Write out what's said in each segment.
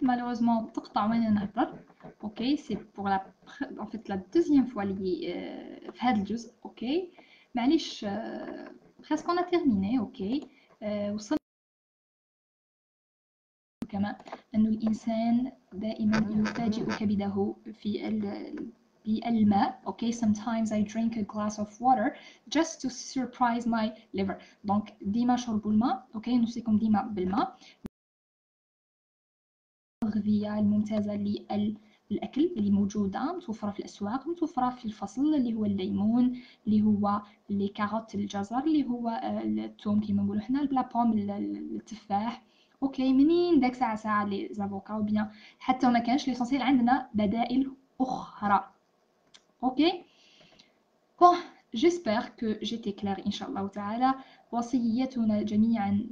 malheureusement تقطع وانا نهضر. اوكي سي بور لا en fait la deuxième fois اللي في هذا الجزء. اوكي معليش presque on a terminé. اوكي وصلنا كما أن الإنسان دائما يفاجئ كبده بالماء. اوكي sometimes I drink a glass of water just to surprise my liver. دونك ديما شربوا الماء. اوكي نوصيكم ديما بالماء. الغذية الممتازة للأكل اللي موجودة متوفرة في الأسواق، متوفرة في الفصل اللي هو الليمون، اللي هو لي كاروت الجزر، اللي هو الثوم كيما نقولوا حنا، بلا بوم التفاح. اوكي منين داك ساعة لي زافوكا وبيان حتى ما كانش ليسونسيال عندنا بدائل أخرى. اوكي بون جيسبر كو جيتي كلير إن شاء الله تعالى. وصيتنا جميعا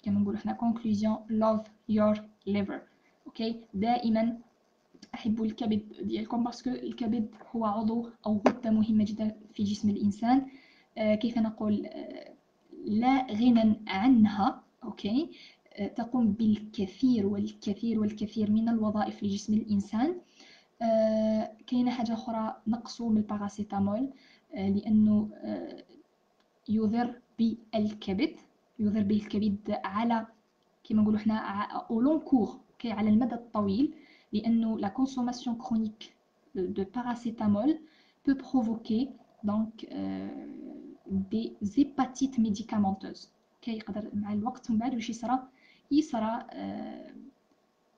كما نقولوا حنا conclusion love your liver. اوكي دائما احبوا الكبد ديالكم باسكو الكبد هو عضو او غده مهمه جدا في جسم الانسان. كيف نقول لا غنى عنها. اوكي تقوم بالكثير والكثير والكثير من الوظائف لجسم الانسان. كاينه حاجه اخرى نقصوا من الباراسيتامول لانه يضر بالكبد، يضر بالكبد على كما نقولوا حنا او لون كور. اوكي على المدى الطويل لانه لا كونسوماسيون كرونيك دو باراسيتامول peut provoquer donc des hépatites médicamenteuses. اوكي يقدر مع الوقت من بعد واش يصرى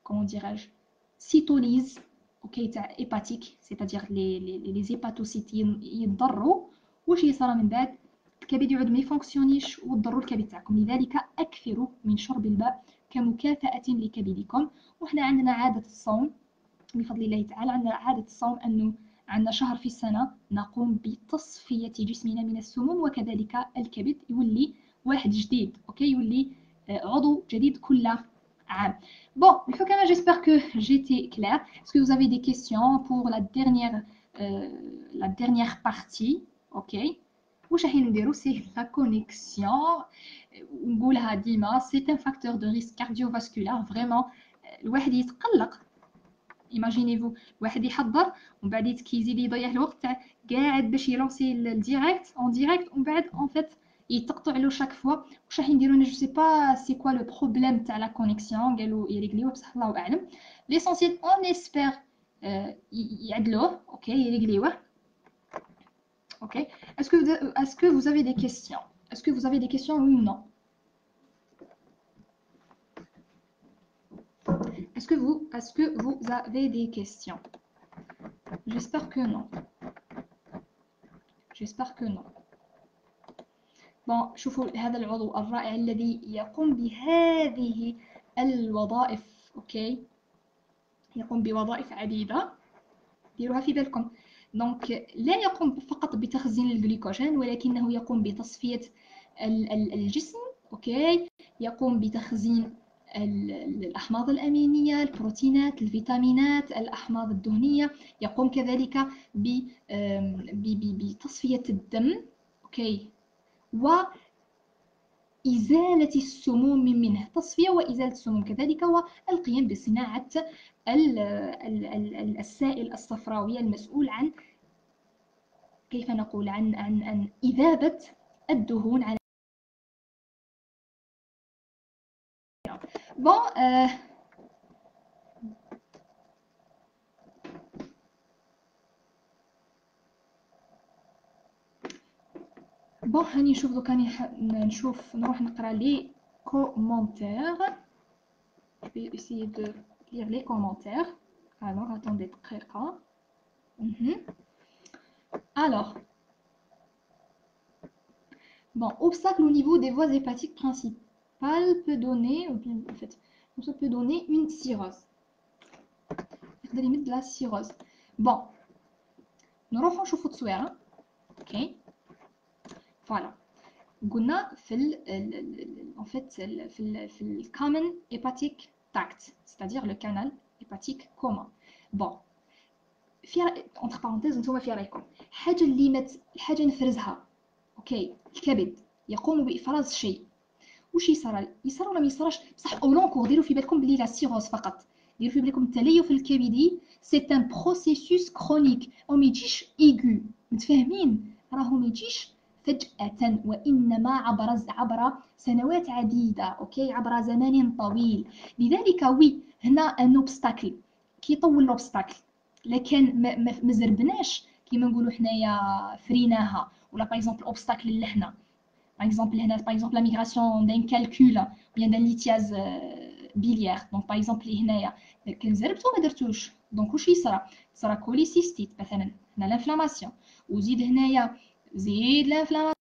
comment dirais-je سيتوليز اوكي تاع هيباتيك c'est-à-dire les hépatocytes يضروا. واش يصرى من بعد الكبد يعود ما يفونكسيونيش وتضروا الكبد تاعكم. لذلك اكثروا من شرب الماء كمكافأة لكبدكم. وحنا عندنا عادة الصوم بفضل الله تعالى، عندنا عادة الصوم أنه عندنا شهر في السنة نقوم بتصفية جسمنا من السموم، وكذلك الكبد يولي واحد جديد. اوكي يولي عضو جديد كل عام. Bon, الحكماء j'espère que j'étais claire. Est-ce que vous avez des questions pour la dernière partie? اوكي واش راح نديرو سي لا كونيكسيون. ونقولها ديما سي ان فاكتور دو ريسك كارديوفاسكولار. فريمون الواحد يتقلق. ايماجينيفو الواحد يحضر ومن بعد كيزيد يضيع الوقت تاع قاعد باش يلونسي الديريكت اون ديريكت ومن بعد اون فيت يتقطع له شاك فوا. واش راح نديرو انا جو سي با سي كوا لو بروبليم تاع لا كونيكسيون. قالوا يريغليوه بصح الله اعلم. ليسونسيال اون اسبير يعدلوه. اوكي يريغليوه. Ok. Est-ce que vous avez des questions? Est-ce que vous avez des questions, oui ou non? Est-ce que vous avez des questions? J'espère que non. J'espère que non. Bon, شوفوا هذا العضو الرائع الذي يقوم بهذه الوظائف. اوكي يقوم بوظائف عديدة ديروها في بالكم. دونك لا يقوم فقط بتخزين الجليكوجين ولكنه يقوم بتصفية الجسم. اوكي يقوم بتخزين الأحماض الأمينية، البروتينات، الفيتامينات، الأحماض الدهنية. يقوم كذلك بتصفية الدم. اوكي وإزالة السموم منه. تصفية وإزالة السموم كذلك، والقيام بصناعة السائل الصفراوي المسؤول عن كيف نقول عن إذابة الدهون على بون. بون هاني نشوف دوكا نروح نقرا لي كومونتير. Je vais essayer de lire les commentaires. Alors, attendez دقيقة. Alors, bon, obstacle au niveau des voies hépatiques principales peut donner, en fait, ça peut donner une cirrhose. نقدر يمد la cirrhose. Bon, نروحو نشوفو التصويرة. اوكي فوالا قلنا في en fait في ال common hepatic tract, c'est-à-dire le canal hépatique commun. Bon, فيها entre parenthèses نتوما في رايكم حاجة اللي الحاجة نفرزها. اوكي الكبد يقوم بإفراز شيء واش يصرى ولا ما يصراش بصح او لون كور. ديروا في بالكم بلي لا سيروز فقط، ديروا في بالكم التليف الكبدي سي ان بروسيسوس كرونيك، او ما يجيش ايغو، متفاهمين؟ راهو ما يجيش فجأة، وإنما عبر سنوات عديدة، أوكي، عبر زمان طويل. لذلك وي هنا ان اوبستاكل كيطول لوبستاكل، لكن ما زربناش كيما نقولوا حنايا فريناها، ولا باغ اكزومبل اوبستاكل اللي حنا باغ اكزومبل هنا باغ اكزومبل لا ميغراسيون دان كالكول بيان دان ليتياز بيليير. دونك باغ اكزومبل هنايا كان زربتو ما درتوش، دونك واش يصرى كوليسيستيت مثلا، هنا لانفلاماسيون، وزيد هنايا زيد لانفلاماسيون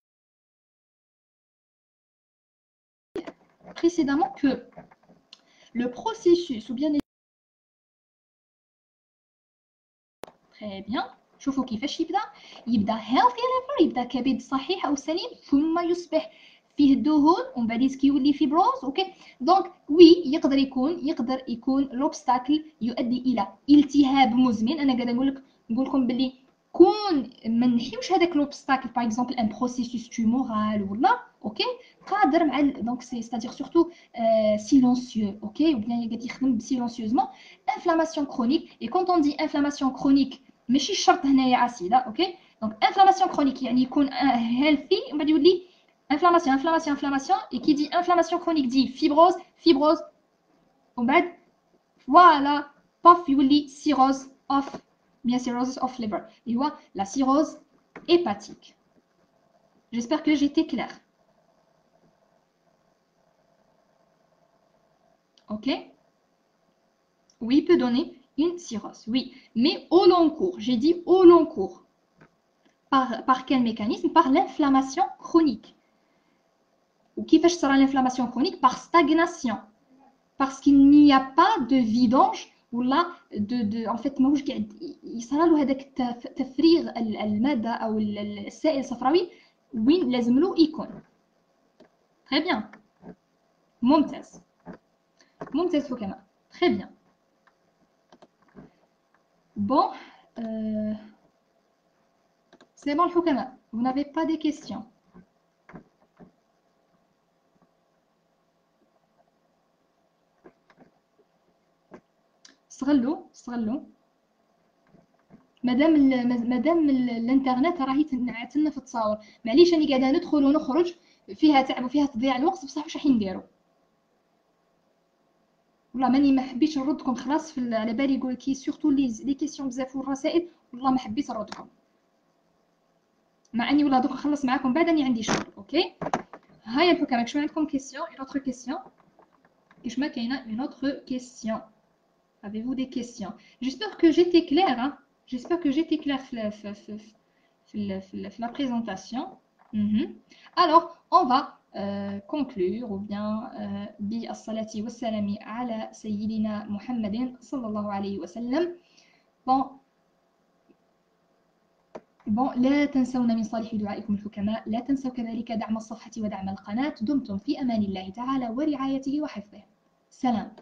précédemment que le processus ou bien très bien. شوفوا كيفاش يبدا healthy liver، يبدا كبد صحيح او سليم، ثم يصبح فيه الدهون ومن بعد كيولي فيبروز. اوكي دونك وي يقدر يكون لوبستاكل يؤدي الى التهاب مزمن. انا قاعده نقول لكم باللي كون ما نحيوش هذاك لوبستاكل باغ اكزومبل ان بروسيسوس تيمورال ولا اوكي قادر مع دونك سي ستادير سورتو سيلونسيو، اوكي، وبيان قاعد يخدم سيلونسيوزمون. انفلاماسيون كرونيك، اي كونت اون دي انفلاماسيون كرونيك ماشي شرط هنايا اسيده، اوكي دونك انفلاماسيون كرونيك يعني يكون هيلثي ومن بعد يولي انفلاماسيون انفلاماسيون انفلاماسيون. اي كي دي انفلاماسيون كرونيك دي فيبروز ومن بعد فوالا باف يولي سيروز اوف bien cirrhosis of liver اللي هو la cirrhose hépatique. J'espère que j'étais claire. Ok? Oui, peut donner une cirrhose, oui, mais au long cours. J'ai dit au long cours. Par quel mécanisme? Par l'inflammation chronique. Ou qui fait l'inflammation chronique? Par stagnation. Parce qu'il n'y a pas de vidange ولا en fait ماهوش قاعد يصرى له هذاك تفريغ الماده او السائل الصفراوي وين لازم له يكون. très bien ممتاز حكماء. très bien bon c'est bon الحكماء. vous n'avez pas des questions؟ استغلوا مادام الانترنت راهي تنعتنا في التصاور. معليش راني قاعده ندخل ونخرج، فيها تعب وفيها تضييع الوقت، بصح واش راح نديروا؟ والله ماني ما حبيتش نردكم خلاص على بالي يقول كي سورتو لي كيسيون بزاف والرسائل، والله ما حبيت نردكم مع اني والله دوك نخلص معاكم بعد اني عندي شغل. اوكي هيا الحكام كاش ما عندكم كيسيون؟ اون اوتر كيسيون؟ كاش ما كاينه اون اوتر كيسيون؟ avez-vous des questions? j'espère que j'étais claire, hein? j'espère que j'étais claire في la présentation. alors on va conclure ou bien بالصلاة والسلام على سيدنا محمد صلى الله عليه وسلم. bon لا تنسونا من صالح دعائكم الحكماء، لا تنسوا كذلك دعم الصفحة ودعم القناة. دمتم في أمان الله تعالى ورعايته وحفظه. سلام.